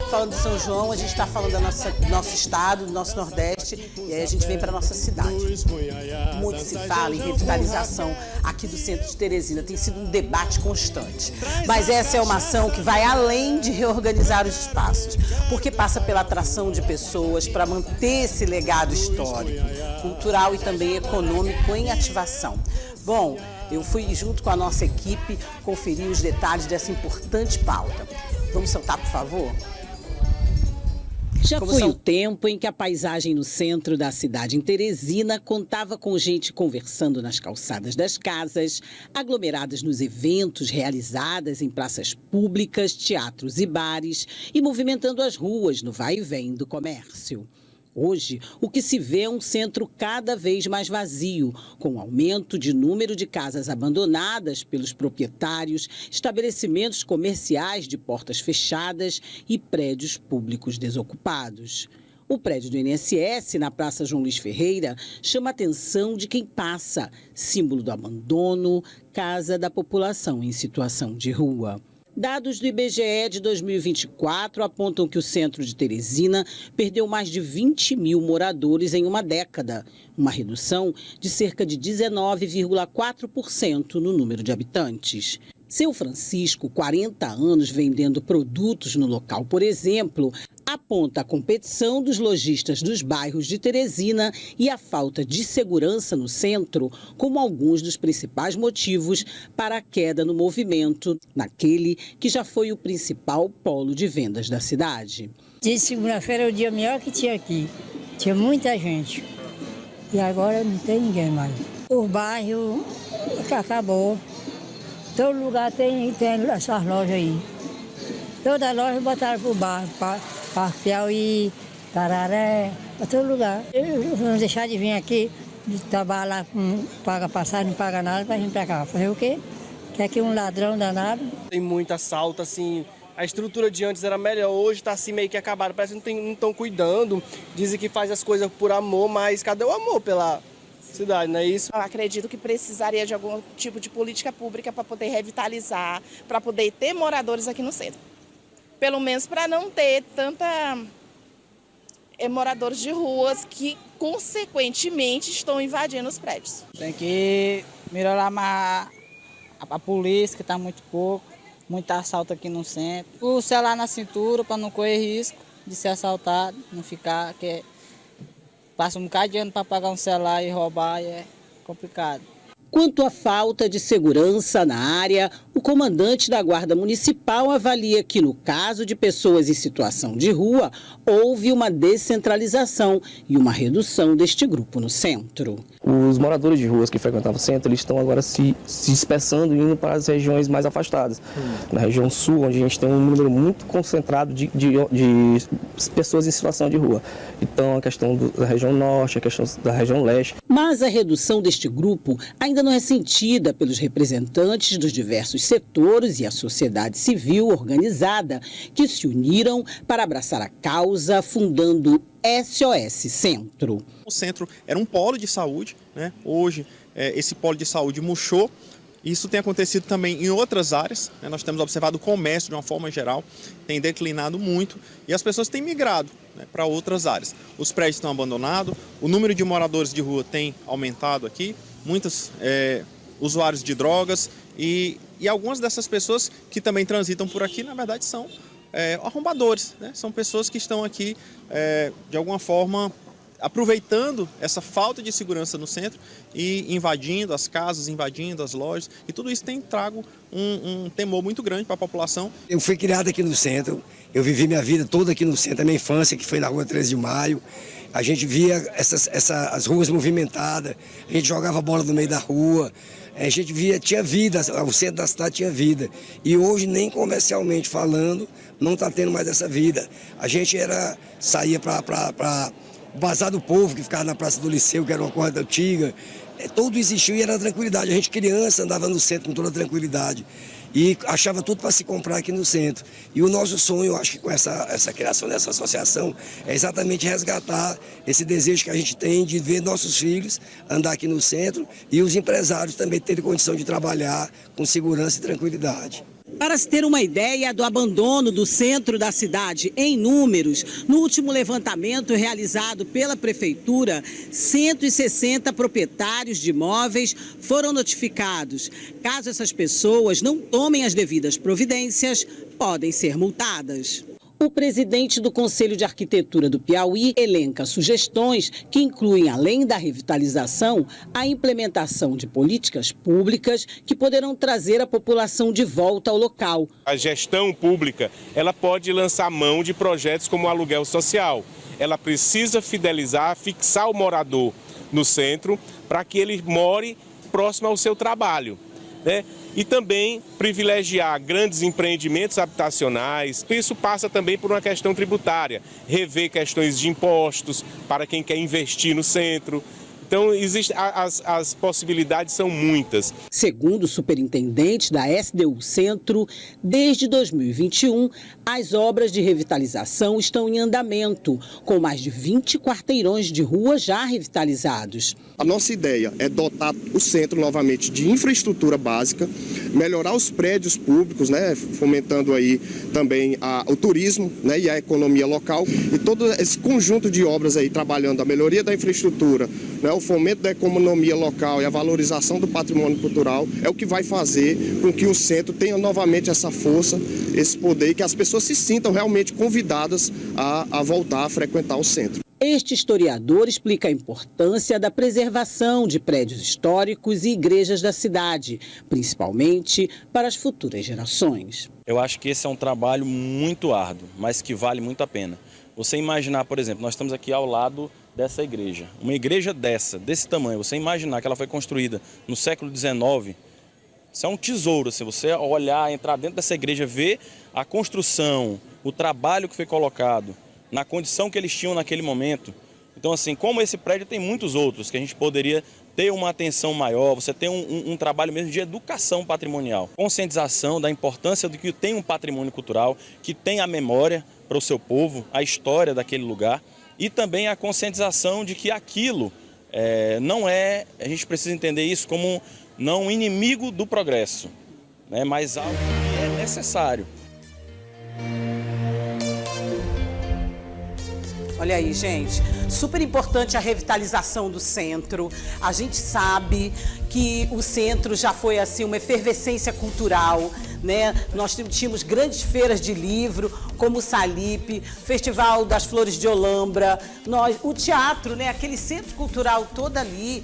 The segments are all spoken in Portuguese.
falando de São João, a gente está falando do nosso estado, do nosso Nordeste, e aí a gente vem para a nossa cidade. Muito se fala em revitalização aqui do centro de Teresina, tem sido um debate constante. Mas essa é uma ação que vai além de reorganizar os espaços, porque passa pela atração de pessoas para manter esse legado histórico, cultural e também econômico em ativação. Bom, eu fui junto com a nossa equipe conferir os detalhes dessa importante pauta. Vamos soltar, por favor? Já foi o tempo em que a paisagem no centro da cidade, em Teresina, contava com gente conversando nas calçadas das casas, aglomeradas nos eventos realizados em praças públicas, teatros e bares e movimentando as ruas no vai e vem do comércio. Hoje, o que se vê é um centro cada vez mais vazio, com aumento de número de casas abandonadas pelos proprietários, estabelecimentos comerciais de portas fechadas e prédios públicos desocupados. O prédio do INSS, na Praça João Luiz Ferreira, chama a atenção de quem passa, símbolo do abandono, casa da população em situação de rua. Dados do IBGE de 2024 apontam que o centro de Teresina perdeu mais de 20 mil moradores em uma década, uma redução de cerca de 19,4% no número de habitantes. Seu Francisco, 40 anos vendendo produtos no local, por exemplo, aponta a competição dos lojistas dos bairros de Teresina e a falta de segurança no centro como alguns dos principais motivos para a queda no movimento, naquele que já foi o principal polo de vendas da cidade. De segunda-feira é o dia melhor que tinha aqui. Tinha muita gente. E agora não tem ninguém mais. O bairro acabou. Todo lugar tem essas lojas aí. Toda loja botaram para o bairro, para Piauí, Tararé, para todo lugar. Eles vão deixar de vir aqui, de trabalhar lá, paga passagem, não paga nada, para vir para cá. Fazer o quê? Que aqui um ladrão danado. Tem muito assalto, assim, a estrutura de antes era melhor, hoje está assim meio que acabado, parece que não estão cuidando. Dizem que faz as coisas por amor, mas cadê o amor pela cidade, não é isso? Eu acredito que precisaria de algum tipo de política pública para poder revitalizar, para poder ter moradores aqui no centro. Pelo menos para não ter moradores de ruas que, consequentemente, estão invadindo os prédios. Tem que melhorar mais a polícia, que está muito pouco, muito assalto aqui no centro. O celular na cintura para não correr risco de ser assaltado, não ficar... Passa um bocado de ano para pagar um celular e roubar, é complicado. Quanto à falta de segurança na área, o comandante da Guarda Municipal avalia que, no caso de pessoas em situação de rua, houve uma descentralização e uma redução deste grupo no centro. Os moradores de ruas que frequentavam o centro, eles estão agora se dispersando e indo para as regiões mais afastadas. Na região sul, onde a gente tem um número muito concentrado de pessoas em situação de rua. Então, a questão da região norte, a questão da região leste. Mas a redução deste grupo ainda não é sentida pelos representantes dos diversos setores e a sociedade civil organizada que se uniram para abraçar a causa, fundando SOS Centro. O centro era um polo de saúde, né? Hoje esse polo de saúde murchou. Isso tem acontecido também em outras áreas, né? Nós temos observado o comércio de uma forma geral, tem declinado muito e as pessoas têm migrado, né, para outras áreas. Os prédios estão abandonados, o número de moradores de rua tem aumentado aqui, muitos usuários de drogas e algumas dessas pessoas que também transitam por aqui, na verdade, são arrombadores, né? São pessoas que estão aqui, de alguma forma, aproveitando essa falta de segurança no centro e invadindo as casas, invadindo as lojas. E tudo isso tem trago um temor muito grande para a população. Eu fui criado aqui no centro, eu vivi minha vida toda aqui no centro, a minha infância que foi na rua 13 de Maio. A gente via as ruas movimentadas, a gente jogava bola no meio da rua, a gente via, tinha vida, o centro da cidade tinha vida. E hoje, nem comercialmente falando, não está tendo mais essa vida. A gente saía para o Bazar do Povo, que ficava na Praça do Liceu, que era uma coisa antiga. Tudo existiu e era tranquilidade. A gente, criança, andava no centro com toda tranquilidade. E achava tudo para se comprar aqui no centro. E o nosso sonho, eu acho que com essa criação dessa associação, é exatamente resgatar esse desejo que a gente tem de ver nossos filhos andar aqui no centro e os empresários também terem condição de trabalhar com segurança e tranquilidade. Para se ter uma ideia do abandono do centro da cidade em números, no último levantamento realizado pela Prefeitura, 160 proprietários de imóveis foram notificados. Caso essas pessoas não tomem as devidas providências, podem ser multadas. O presidente do Conselho de Arquitetura do Piauí elenca sugestões que incluem, além da revitalização, a implementação de políticas públicas que poderão trazer a população de volta ao local. A gestão pública, ela pode lançar mão de projetos como o aluguel social. Ela precisa fidelizar, fixar o morador no centro para que ele more próximo ao seu trabalho, né? E também privilegiar grandes empreendimentos habitacionais. Isso passa também por uma questão tributária, rever questões de impostos para quem quer investir no centro. Então, as possibilidades são muitas. Segundo o superintendente da SDU Centro, desde 2021, as obras de revitalização estão em andamento, com mais de 20 quarteirões de rua já revitalizados. A nossa ideia é dotar o centro novamente de infraestrutura básica, melhorar os prédios públicos, né, fomentando aí também o turismo, né, e a economia local. E todo esse conjunto de obras aí, trabalhando a melhoria da infraestrutura, né, o fomento da economia local e a valorização do patrimônio cultural é o que vai fazer com que o centro tenha novamente essa força, esse poder, e que as pessoas se sintam realmente convidadas a voltar a frequentar o centro. Este historiador explica a importância da preservação de prédios históricos e igrejas da cidade, principalmente para as futuras gerações. Eu acho que esse é um trabalho muito árduo, mas que vale muito a pena. Você imaginar, por exemplo, nós estamos aqui ao lado dessa igreja. Uma igreja desse tamanho, você imaginar que ela foi construída no século XIX, isso é um tesouro. Se você olhar, entrar dentro dessa igreja, ver a construção, o trabalho que foi colocado, na condição que eles tinham naquele momento. Então, assim, como esse prédio tem muitos outros, que a gente poderia ter uma atenção maior, você tem um trabalho mesmo de educação patrimonial. Conscientização da importância de que tem um patrimônio cultural, que tem a memória para o seu povo, a história daquele lugar, e também a conscientização de que aquilo não é, a gente precisa entender isso como não um inimigo do progresso, né, mas algo que é necessário. Olha aí, gente, super importante a revitalização do centro. A gente sabe que o centro já foi assim uma efervescência cultural, né? Nós tínhamos grandes feiras de livro, como o Salip, Festival das Flores de Olambra, o teatro, né? Aquele centro cultural todo ali,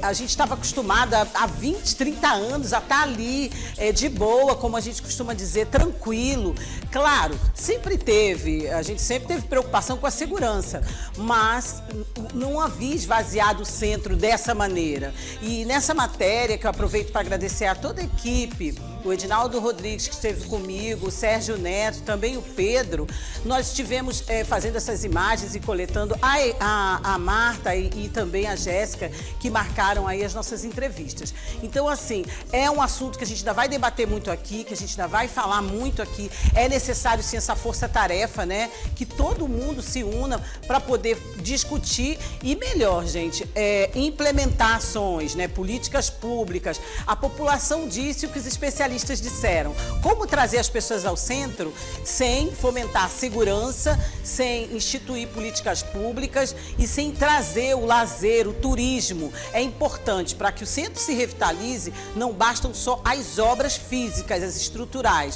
a gente estava acostumada há 20, 30 anos a estar ali de boa, como a gente costuma dizer, tranquilo. Claro, a gente sempre teve preocupação com a segurança, mas não havia esvaziado o centro dessa maneira. E nessa matéria, que eu aproveito para agradecer a toda a equipe, o Edinaldo Rodrigues, que esteve comigo, o Sérgio Neto, também o Pedro, nós estivemos fazendo essas imagens e coletando a Marta e também a Jéssica, que marcaram aí as nossas entrevistas. Então, assim, é um assunto que a gente ainda vai debater muito aqui, que a gente ainda vai falar muito aqui. É necessário, sim, essa força-tarefa, né? Que todo mundo se una para poder discutir e, melhor, gente, implementar ações, né? Políticas públicas. A população disse o que os especialistas disseram. Como trazer as pessoas ao centro sem fomentar segurança, sem instituir políticas públicas e sem trazer o lazer, o turismo. É importante para que o centro se revitalize, não bastam só as obras físicas, as estruturais.